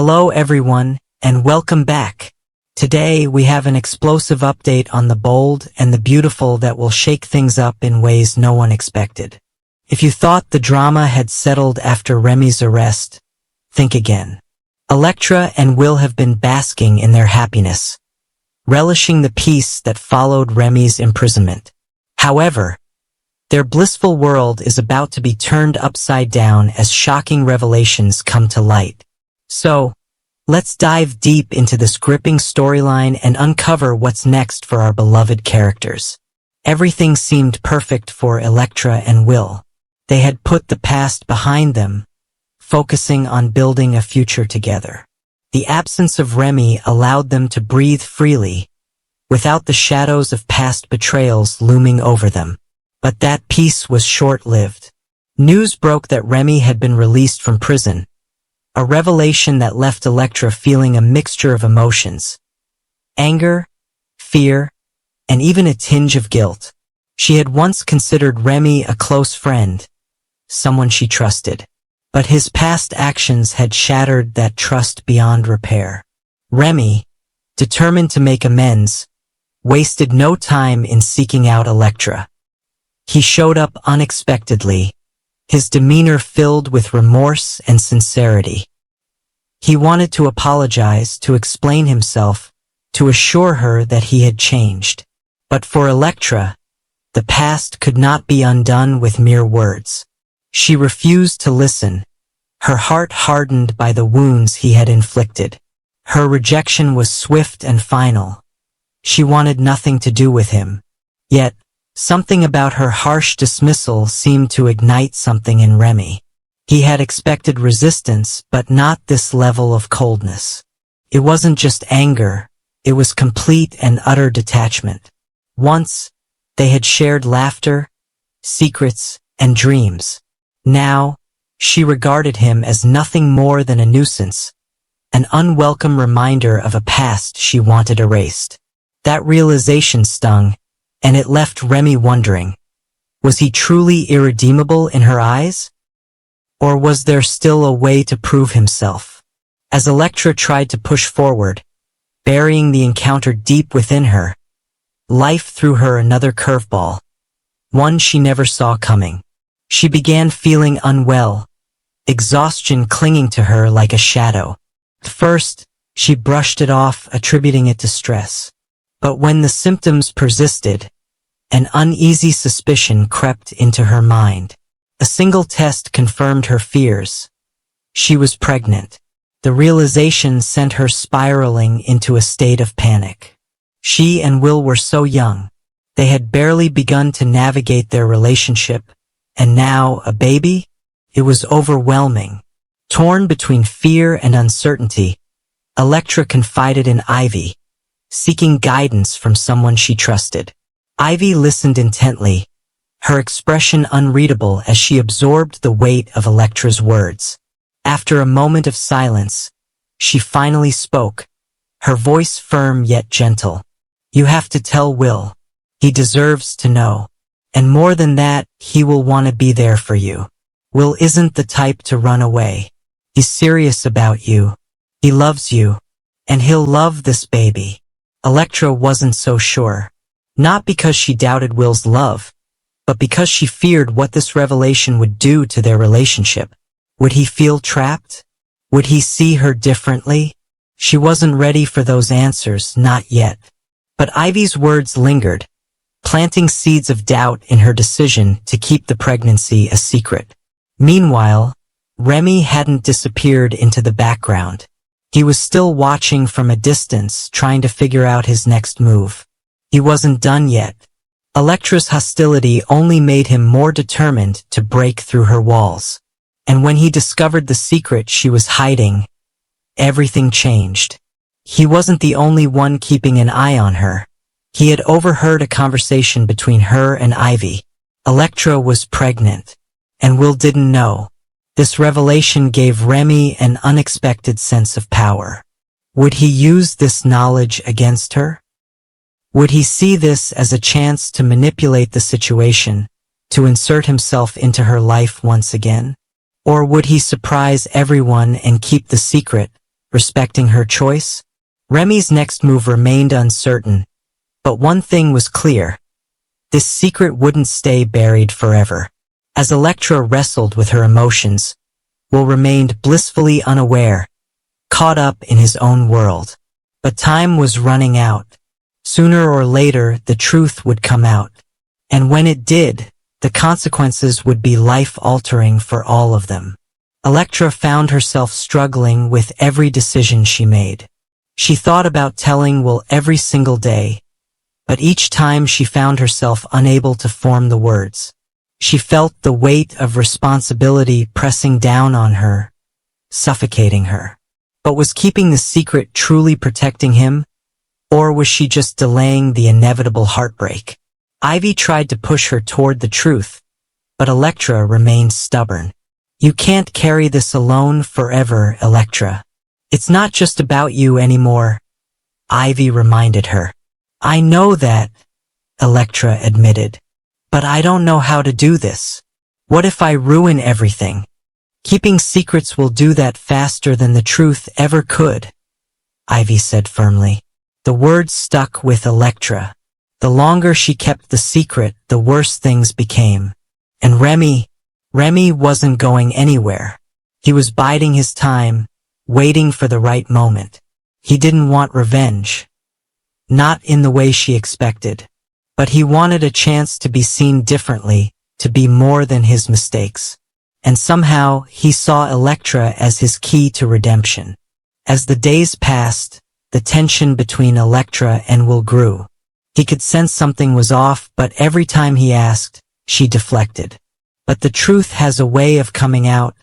Hello everyone, and welcome back. Today we have an explosive update on the bold and the beautiful that will shake things up in ways no one expected. If you thought the drama had settled after Remy's arrest, think again. Electra and Will have been basking in their happiness, relishing the peace that followed Remy's imprisonment. However, their blissful world is about to be turned upside down as shocking revelations come to light. So, let's dive deep into this gripping storyline and uncover what's next for our beloved characters. Everything seemed perfect for Electra and Will. They had put the past behind them, focusing on building a future together. The absence of Remy allowed them to breathe freely, without the shadows of past betrayals looming over them. But that peace was short-lived. News broke that Remy had been released from prison, a revelation that left Electra feeling a mixture of emotions: anger, fear, and even a tinge of guilt. She had once considered Remy a close friend, someone she trusted. But his past actions had shattered that trust beyond repair. Remy, determined to make amends, wasted no time in seeking out Electra. He showed up unexpectedly, his demeanor filled with remorse and sincerity. He wanted to apologize, to explain himself, to assure her that he had changed. But for Electra, the past could not be undone with mere words. She refused to listen, her heart hardened by the wounds he had inflicted. Her rejection was swift and final. She wanted nothing to do with him. Yet, something about her harsh dismissal seemed to ignite something in Remy. He had expected resistance, but not this level of coldness. It wasn't just anger, it was complete and utter detachment. Once, they had shared laughter, secrets, and dreams. Now, she regarded him as nothing more than a nuisance, an unwelcome reminder of a past she wanted erased. That realization stung, and it left Remy wondering, was he truly irredeemable in her eyes? Or was there still a way to prove himself? As Electra tried to push forward, burying the encounter deep within her, life threw her another curveball, one she never saw coming. She began feeling unwell, exhaustion clinging to her like a shadow. At first, she brushed it off, attributing it to stress. But when the symptoms persisted, an uneasy suspicion crept into her mind. A single test confirmed her fears. She was pregnant. The realization sent her spiraling into a state of panic. She and Will were so young. They had barely begun to navigate their relationship, and now a baby? It was overwhelming. Torn between fear and uncertainty, Electra confided in Ivy, seeking guidance from someone she trusted. Ivy listened intently, her expression unreadable as she absorbed the weight of Electra's words. After a moment of silence, she finally spoke, her voice firm yet gentle. "You have to tell Will. He deserves to know. And more than that, he will want to be there for you. Will isn't the type to run away. He's serious about you. He loves you. And he'll love this baby." Electra wasn't so sure. Not because she doubted Will's love, but because she feared what this revelation would do to their relationship. Would he feel trapped? Would he see her differently? She wasn't ready for those answers, not yet. But Ivy's words lingered, planting seeds of doubt in her decision to keep the pregnancy a secret. Meanwhile, Remy hadn't disappeared into the background. He was still watching from a distance, trying to figure out his next move. He wasn't done yet. Electra's hostility only made him more determined to break through her walls. And when he discovered the secret she was hiding, everything changed. He wasn't the only one keeping an eye on her. He had overheard a conversation between her and Ivy. Electra was pregnant, and Will didn't know. This revelation gave Remy an unexpected sense of power. Would he use this knowledge against her? Would he see this as a chance to manipulate the situation, to insert himself into her life once again? Or would he surprise everyone and keep the secret, respecting her choice? Remy's next move remained uncertain, but one thing was clear. This secret wouldn't stay buried forever. As Electra wrestled with her emotions, Will remained blissfully unaware, caught up in his own world. But time was running out. Sooner or later, the truth would come out. And when it did, the consequences would be life-altering for all of them. Electra found herself struggling with every decision she made. She thought about telling Will every single day, but each time she found herself unable to form the words. She felt the weight of responsibility pressing down on her, suffocating her. But was keeping the secret truly protecting him, or was she just delaying the inevitable heartbreak? Ivy tried to push her toward the truth, but Electra remained stubborn. You can't carry this alone forever, Electra. It's not just about you anymore, Ivy reminded her. I know that, Electra admitted. But I don't know how to do this. What if I ruin everything? Keeping secrets will do that faster than the truth ever could, Ivy said firmly. The words stuck with Electra. The longer she kept the secret, the worse things became. And Remy wasn't going anywhere. He was biding his time, waiting for the right moment. He didn't want revenge. Not in the way she expected. But he wanted a chance to be seen differently, to be more than his mistakes. And somehow, he saw Electra as his key to redemption. As the days passed, the tension between Electra and Will grew. He could sense something was off, but every time he asked, she deflected. But the truth has a way of coming out,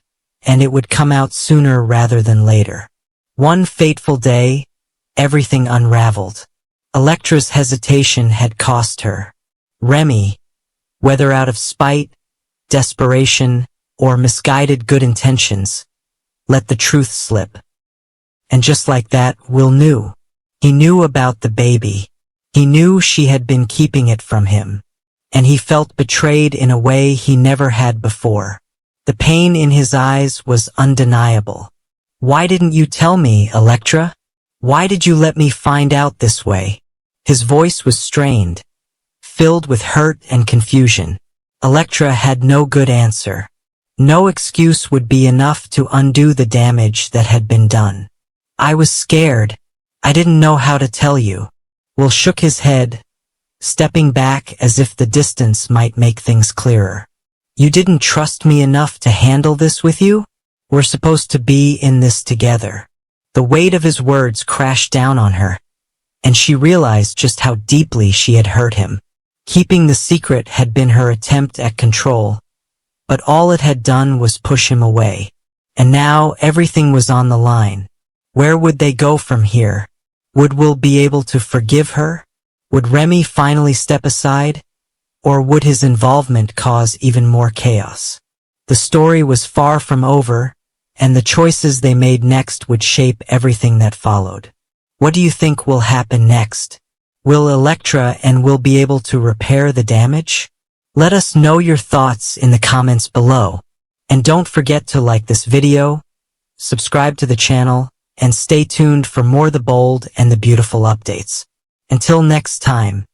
and it would come out sooner rather than later. One fateful day, everything unraveled. Electra's hesitation had cost her. Remy, whether out of spite, desperation, or misguided good intentions, let the truth slip. And just like that, Will knew. He knew about the baby. He knew she had been keeping it from him. And he felt betrayed in a way he never had before. The pain in his eyes was undeniable. Why didn't you tell me, Electra? Why did you let me find out this way? His voice was strained, filled with hurt and confusion. Electra had no good answer. No excuse would be enough to undo the damage that had been done. I was scared. I didn't know how to tell you. Will shook his head, stepping back as if the distance might make things clearer. You didn't trust me enough to handle this with you? We're supposed to be in this together. The weight of his words crashed down on her, and she realized just how deeply she had hurt him. Keeping the secret had been her attempt at control, but all it had done was push him away. And now everything was on the line. Where would they go from here? Would Will be able to forgive her? Would Remy finally step aside? Or would his involvement cause even more chaos? The story was far from over, and the choices they made next would shape everything that followed. What do you think will happen next? Will Electra and Will be able to repair the damage? Let us know your thoughts in the comments below. And don't forget to like this video, subscribe to the channel, and stay tuned for more The Bold and the Beautiful updates. Until next time.